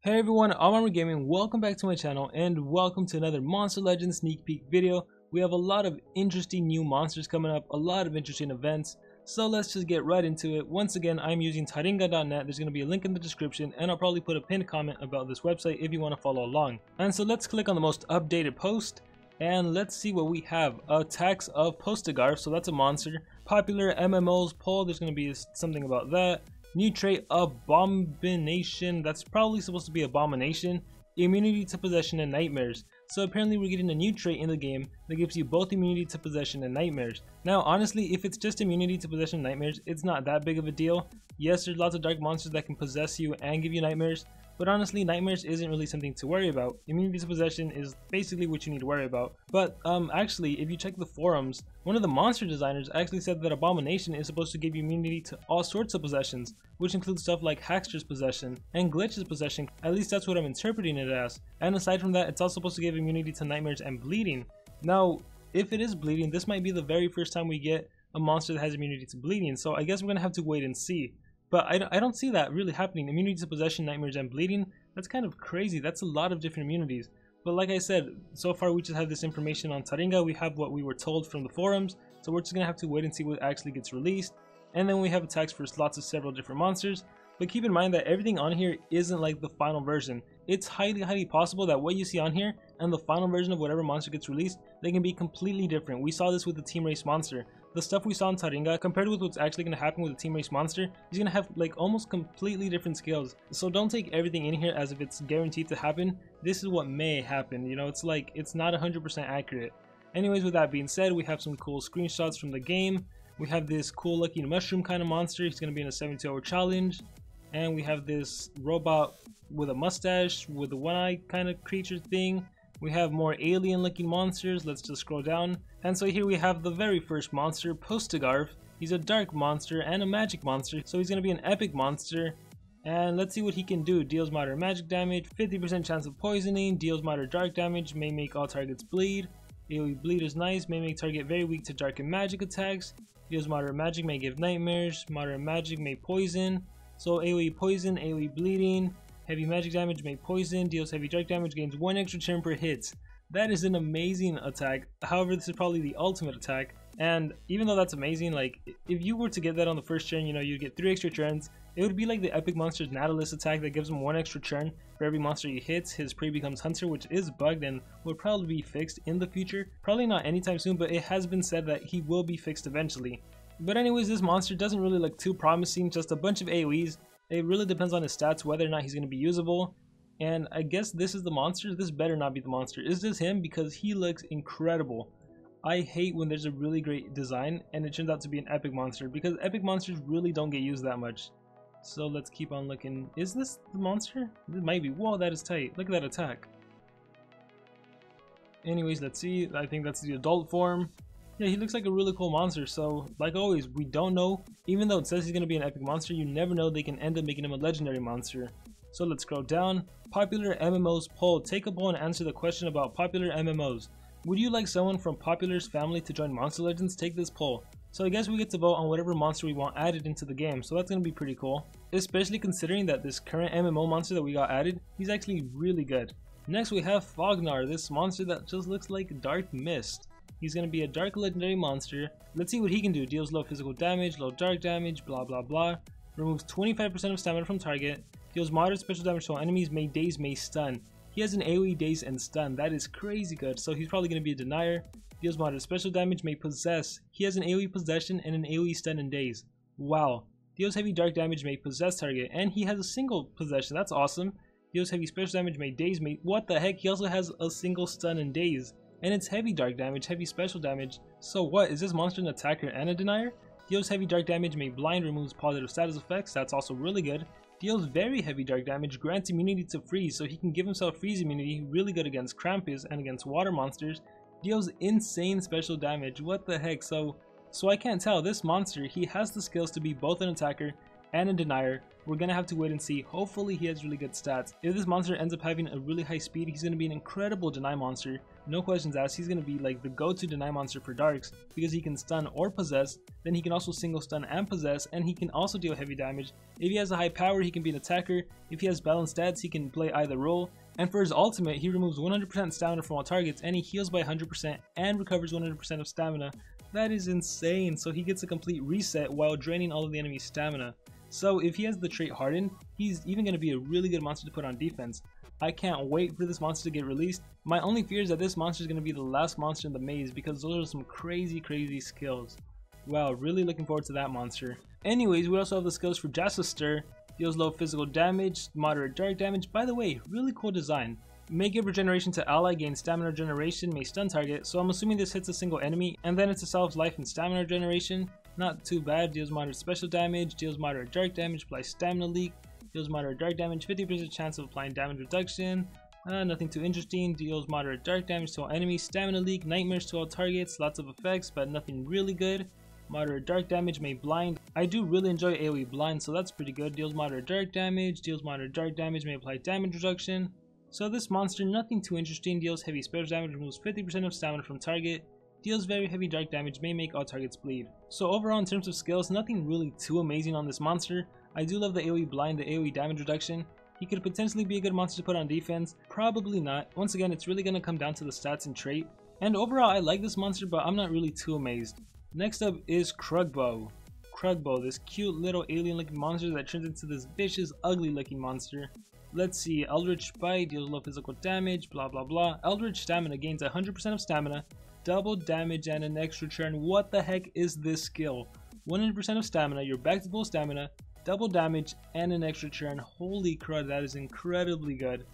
Hey everyone, I'm Gaming. Welcome back to my channel and welcome to another Monster Legends sneak peek video. We have a lot of interesting new monsters coming up, a lot of interesting events, so let's just get right into it. Once again, I'm using taringa.net. There's going to be a link in the description and I'll probably put a pinned comment about this website if you want to follow along. And so let's click on the most updated post and let's see what we have. Attacks of Postar, so that's a monster. Popular MMOs poll, there's going to be something about that. New trait, Abomination. That's probably supposed to be Abomination. Immunity to possession and nightmares. So apparently we're getting a new trait in the game that gives you both immunity to possession and nightmares. Now honestly, if it's just immunity to possession and nightmares, it's not that big of a deal. Yes, there's lots of dark monsters that can possess you and give you nightmares, but honestly nightmares isn't really something to worry about. Immunity to possession is basically what you need to worry about. But actually, if you check the forums, one of the monster designers actually said that Abomination is supposed to give you immunity to all sorts of possessions, which includes stuff like Hackster's possession and Glitch's possession. At least that's what I'm interpreting it as. And aside from that, it's also supposed to give immunity to nightmares and bleeding. Now, if it is bleeding, this might be the very first time we get a monster that has immunity to bleeding, so I guess we're gonna have to wait and see. But I don't see that really happening. Immunity to possession, nightmares, and bleeding, that's kind of crazy. That's a lot of different immunities. But like I said, so far we just have this information on Taringa. We have what we were told from the forums, so we're just gonna have to wait and see what actually gets released. And then we have attacks for slots of several different monsters. But keep in mind that everything on here isn't like the final version. It's highly possible that what you see on here and the final version of whatever monster gets released, they can be completely different. We saw this with the Team Race monster. The stuff we saw in Taringa compared with what's actually going to happen with the Team Race monster is going to have like almost completely different scales. So don't take everything in here as if it's guaranteed to happen. This is what may happen, you know, it's like it's not 100% accurate. Anyways, with that being said, we have some cool screenshots from the game. We have this cool looking mushroom kind of monster. He's going to be in a 72-hour challenge. And we have this robot with a mustache with a one-eye kind of creature thing. We have more alien looking monsters. Let's just scroll down. And so here we have the very first monster, Postar. He's a dark monster and a magic monster, so he's going to be an epic monster. And let's see what he can do. Deals moderate magic damage, 50% chance of poisoning, deals moderate dark damage, may make all targets bleed. AoE bleed is nice, may make target very weak to dark and magic attacks. Deals moderate magic, may give nightmares, moderate magic may poison. So AoE poison, AoE bleeding, heavy magic damage, may poison, deals heavy dark damage, gains 1 extra turn per hit. That is an amazing attack. However, this is probably the ultimate attack. And even though that's amazing, like if you were to get that on the first turn, you know, you'd get 3 extra turns. It would be like the epic monster's Nautilus attack that gives him 1 extra turn for every monster he hits. His prey becomes hunter, which is bugged and will probably be fixed in the future. Probably not anytime soon, but it has been said that he will be fixed eventually. But anyways, this monster doesn't really look too promising, just a bunch of AoEs. It really depends on his stats whether or not he's going to be usable. And I guess this is the monster. This better not be the monster. Is this him? Because he looks incredible. I hate when there's a really great design and it turns out to be an epic monster, because epic monsters really don't get used that much. So let's keep on looking. Is this the monster? It might be. Whoa, that is tight. Look at that attack. Anyways, let's see. I think that's the adult form. Yeah, he looks like a really cool monster, so like always, we don't know. Even though it says he's going to be an epic monster, you never know, they can end up making him a legendary monster. So let's scroll down. Popular MMOs poll. Take a poll and answer the question about popular MMOs. Would you like someone from Popular's family to join Monster Legends? Take this poll. So I guess we get to vote on whatever monster we want added into the game, so that's going to be pretty cool. Especially considering that this current MMO monster that we got added, he's actually really good. Next we have Fogar, this monster that just looks like dark mist. He's going to be a dark legendary monster. Let's see what he can do. Deals low physical damage, low dark damage, blah blah blah. Removes 25% of stamina from target. Deals moderate special damage to all enemies, may daze, may stun. He has an AoE daze and stun. That is crazy good. So he's probably going to be a denier. Deals moderate special damage, may possess. He has an AoE possession and an AoE stun and daze. Wow. Deals heavy dark damage, may possess target. And he has a single possession. That's awesome. Deals heavy special damage, may daze, may... What the heck? He also has a single stun and daze. And it's heavy dark damage, heavy special damage. So what, is this monster an attacker and a denier? Deals heavy dark damage, may blind, removes positive status effects, that's also really good. Deals very heavy dark damage, grants immunity to freeze, so he can give himself freeze immunity, really good against Krampus and against water monsters. Deals insane special damage, what the heck, so I can't tell. This monster, he has the skills to be both an attacker and a denier. We're gonna have to wait and see. Hopefully he has really good stats. If this monster ends up having a really high speed, he's gonna be an incredible deny monster. No questions asked. He's gonna be like the go-to deny monster for darks because he can stun or possess. Then he can also single stun and possess, and he can also deal heavy damage. If he has a high power, he can be an attacker. If he has balanced stats, he can play either role. And for his ultimate, he removes 100% stamina from all targets, and he heals by 100% and recovers 100% of stamina. That is insane. So he gets a complete reset while draining all of the enemy's stamina. So if he has the trait Harden, he's even going to be a really good monster to put on defense. I can't wait for this monster to get released. My only fear is that this monster is going to be the last monster in the maze because those are some crazy skills. Wow, really looking forward to that monster. Anyways, we also have the skills for Jaser. Deals low physical damage, moderate dark damage. By the way, really cool design. May give regeneration to ally, gain stamina regeneration, may stun target. So I'm assuming this hits a single enemy, and then it's a self life and stamina regeneration. Not too bad. Deals moderate special damage, deals moderate dark damage, applies stamina leak, deals moderate dark damage, 50% chance of applying damage reduction. Nothing too interesting. Deals moderate dark damage to all enemies, stamina leak, nightmares to all targets, lots of effects, but nothing really good. Moderate dark damage, may blind. I do really enjoy AoE blind, so that's pretty good. Deals moderate dark damage, may apply damage reduction. So this monster, nothing too interesting. Deals heavy special damage, removes 50% of stamina from target. Deals very heavy dark damage, may make all targets bleed. So overall in terms of skills, nothing really too amazing on this monster. I do love the AoE blind, the AoE damage reduction. He could potentially be a good monster to put on defense, probably not. Once again, it's really going to come down to the stats and trait. And overall, I like this monster, but I'm not really too amazed. Next up is Krugbo. Krugbo, this cute little alien looking monster that turns into this vicious, ugly looking monster. Let's see, Eldritch Bite, deals low physical damage, blah blah blah. Eldritch Stamina, gains 100% of stamina, double damage and an extra turn. What the heck is this skill? 100% of stamina, you're back to full stamina, double damage and an extra turn. Holy crud, that is incredibly good.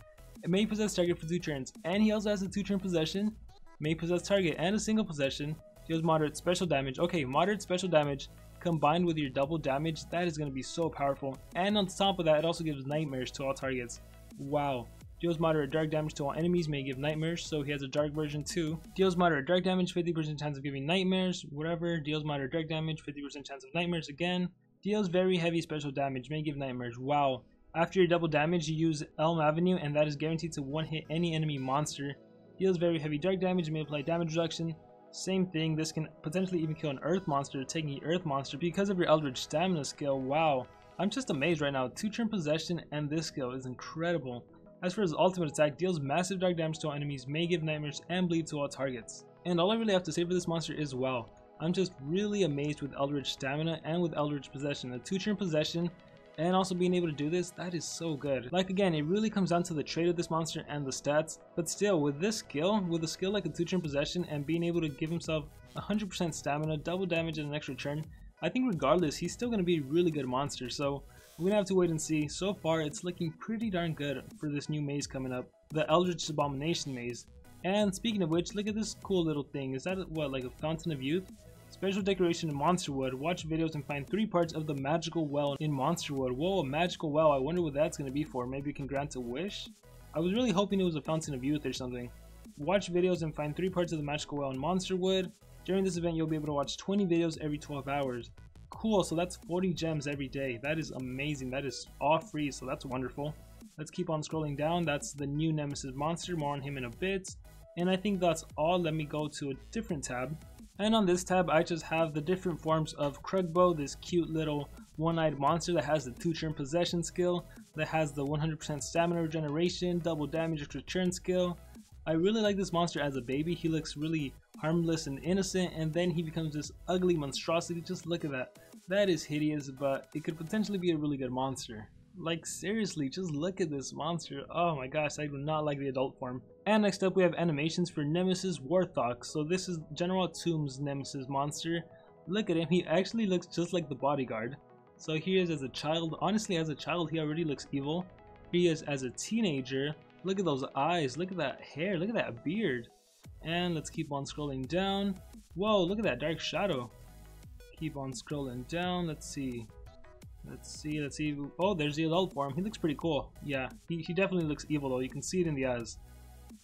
It may possess target for 2 turns, and he also has a 2-turn possession. May possess target and a single possession. Deals moderate special damage. Okay, moderate special damage combined with your double damage, that is going to be so powerful. And on top of that, it also gives nightmares to all targets. Wow. Deals moderate dark damage to all enemies, may give nightmares, so he has a dark version too. Deals moderate dark damage, 50% chance of giving nightmares, whatever. Deals moderate dark damage, 50% chance of nightmares again. Deals very heavy special damage, may give nightmares. Wow. After your double damage, you use Elm Avenue, and that is guaranteed to one-hit any enemy monster. Deals very heavy dark damage, may apply damage reduction. Same thing, this can potentially even kill an earth monster, taking the earth monster because of your Eldritch Stamina skill. Wow. I'm just amazed right now. 2-turn possession and this skill is incredible. As for his ultimate attack, deals massive dark damage to all enemies, may give nightmares, and bleed to all targets. And all I really have to say for this monster is wow. I'm just really amazed with Eldritch Stamina and with Eldritch Possession. A 2-turn possession and also being able to do this, that is so good. Like again, it really comes down to the trait of this monster and the stats, but still with this skill, with a skill like a 2-turn possession and being able to give himself 100% stamina, double damage and an extra turn, I think regardless he's still going to be a really good monster. So we're going to have to wait and see. So far it's looking pretty darn good for this new maze coming up, the Eldritch Abomination maze. And speaking of which, look at this cool little thing. Is that what, like a fountain of youth? Special decoration in Monsterwood. Watch videos and find 3 parts of the magical well in Monsterwood. Whoa, a magical well. I wonder what that's going to be for. Maybe it can grant a wish? I was really hoping it was a fountain of youth or something. Watch videos and find 3 parts of the magical well in Monsterwood. During this event, you'll be able to watch 20 videos every 12 hours. Cool, so that's 40 gems every day. That is amazing. That is all free, so that's wonderful. Let's keep on scrolling down. That's the new Nemesis monster. More on him in a bit. And I think that's all. Let me go to a different tab. And on this tab, I just have the different forms of Krugbo, this cute little one-eyed monster that has the 2-turn possession skill, that has the 100% stamina regeneration, double damage, extra turn skill. I really like this monster as a baby. He looks really harmless and innocent, and then he becomes this ugly monstrosity. Just look at that. That is hideous, but it could potentially be a really good monster. Like seriously, just look at this monster. Oh my gosh, I do not like the adult form. And next up we have animations for Nemesis Warthox. So this is General Tomb's Nemesis monster. Look at him, he actually looks just like the bodyguard. So he is as a child. Honestly, as a child he already looks evil. He is as a teenager. Look at those eyes, look at that hair, look at that beard. And let's keep on scrolling down. Whoa, look at that dark shadow. Keep on scrolling down, let's see. Let's see. Oh, there's the adult form. He looks pretty cool. Yeah, he definitely looks evil though. You can see it in the eyes.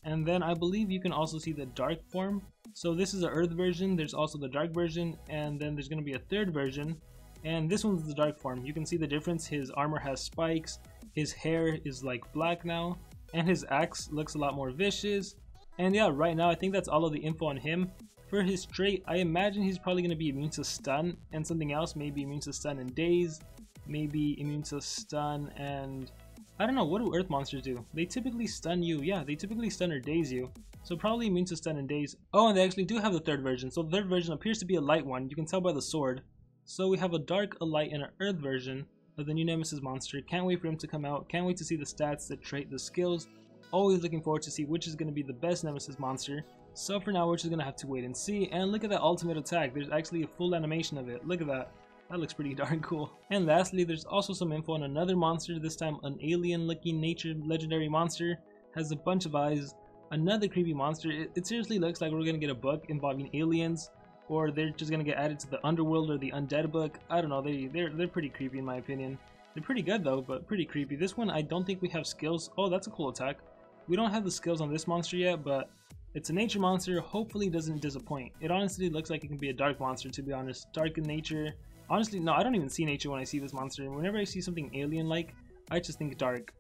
And then I believe you can also see the dark form. So this is the earth version. There's also the dark version. And then there's going to be a third version. and this one's the dark form. You can see the difference. His armor has spikes, his hair is like black now, and his axe looks a lot more vicious. And yeah, right now I think that's all of the info on him. For his trait, I imagine he's probably going to be immune to stun and something else, maybe immune to stun and daze, maybe immune to stun and I don't know, what do earth monsters do? They typically stun you. Yeah, they typically stun or daze you. So probably immune to stun and daze. Oh, and they actually do have the third version. So the third version appears to be a light one. You can tell by the sword. So we have a dark, a light, and an earth version of the new Nemesis monster. Can't wait for him to come out. Can't wait to see the stats, the trait, the skills. Always looking forward to see which is going to be the best Nemesis monster. So for now, we're just going to have to wait and see. And look at that ultimate attack. There's actually a full animation of it. Look at that. That looks pretty darn cool. And lastly, there's also some info on another monster, this time an alien-looking nature legendary monster. Has a bunch of eyes. Another creepy monster. It seriously looks like we're going to get a book involving aliens, or they're just going to get added to the underworld or the undead book. I don't know, they're pretty creepy in my opinion. They're pretty good though, but pretty creepy. This one, I don't think we have skills. Oh, that's a cool attack. We don't have the skills on this monster yet, but it's a nature monster. Hopefully it doesn't disappoint. It honestly looks like it can be a dark monster, to be honest. Dark in nature. Honestly, no, I don't even see nature when I see this monster. Whenever I see something alien-like, I just think dark.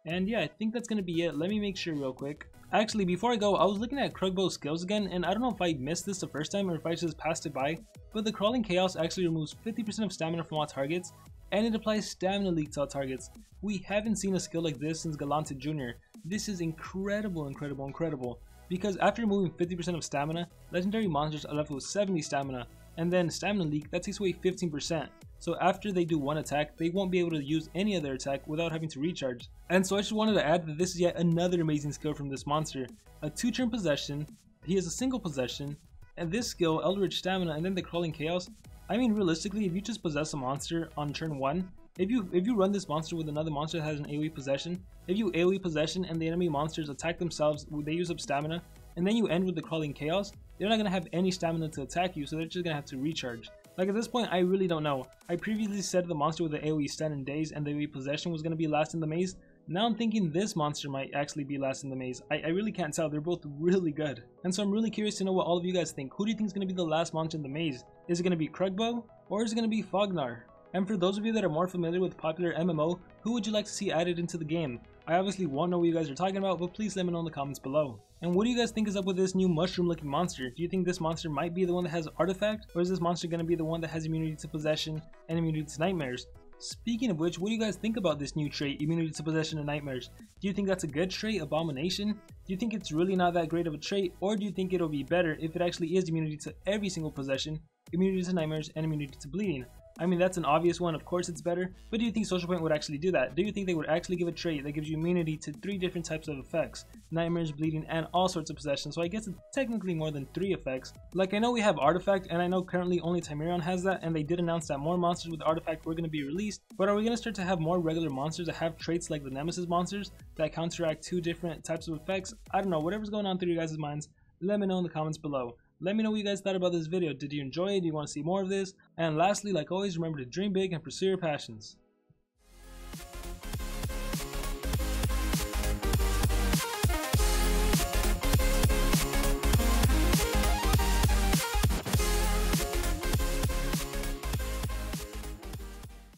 And yeah, I think that's going to be it. Let me make sure real quick. Actually, before I go, I was looking at Krugbo's skills again, and I don't know if I missed this the first time or if I just passed it by, but the Crawling Chaos actually removes 50% of stamina from all targets, and it applies stamina leak to all targets. We haven't seen a skill like this since Galante Jr. This is incredible, incredible, incredible. Because after removing 50% of stamina, legendary monsters are left with 70 stamina, and then stamina leak, that takes away 15%. So after they do one attack, they won't be able to use any other attack without having to recharge. And so I just wanted to add that this is yet another amazing skill from this monster. A 2-turn possession, he has a single possession, and this skill, Eldritch Stamina, and then the Crawling Chaos. I mean, realistically, if you just possess a monster on turn 1, if you run this monster with another monster that has an AoE possession, if you AoE possession and the enemy monsters attack themselves, they use up stamina, and then you end with the Crawling Chaos, they're not going to have any stamina to attack you, so they're just going to have to recharge. Like at this point, I really don't know. I previously said the monster with the AoE stun and daze and the AoE possession was going to be last in the maze. Now I'm thinking this monster might actually be last in the maze. I really can't tell. They're both really good. And so I'm really curious to know what all of you guys think. Who do you think is going to be the last monster in the maze? Is it going to be Krugbo or is it going to be Fogar? And for those of you that are more familiar with popular MMO, who would you like to see added into the game? I obviously won't know what you guys are talking about, but please let me know in the comments below. And what do you guys think is up with this new mushroom looking monster? Do you think this monster might be the one that has artifact, or is this monster going to be the one that has immunity to possession and immunity to nightmares? Speaking of which, what do you guys think about this new trait, immunity to possession and nightmares? Do you think that's a good trait, Abomination? Do you think it's really not that great of a trait, or do you think it'll be better if it actually is immunity to every single possession, immunity to nightmares, and immunity to bleeding? I mean, that's an obvious one, of course it's better, but do you think Social Point would actually do that? Do you think they would actually give a trait that gives you immunity to 3 different types of effects? Nightmares, bleeding, and all sorts of possessions, so I guess it's technically more than 3 effects. Like, I know we have Artifact, and I know currently only Timerion has that, and they did announce that more monsters with Artifact were going to be released, but are we going to start to have more regular monsters that have traits like the Nemesis monsters that counteract 2 different types of effects? I don't know, whatever's going on through your guys' minds, let me know in the comments below. Let me know what you guys thought about this video. Did you enjoy it? Do you want to see more of this? And lastly, like always, remember to dream big and pursue your passions.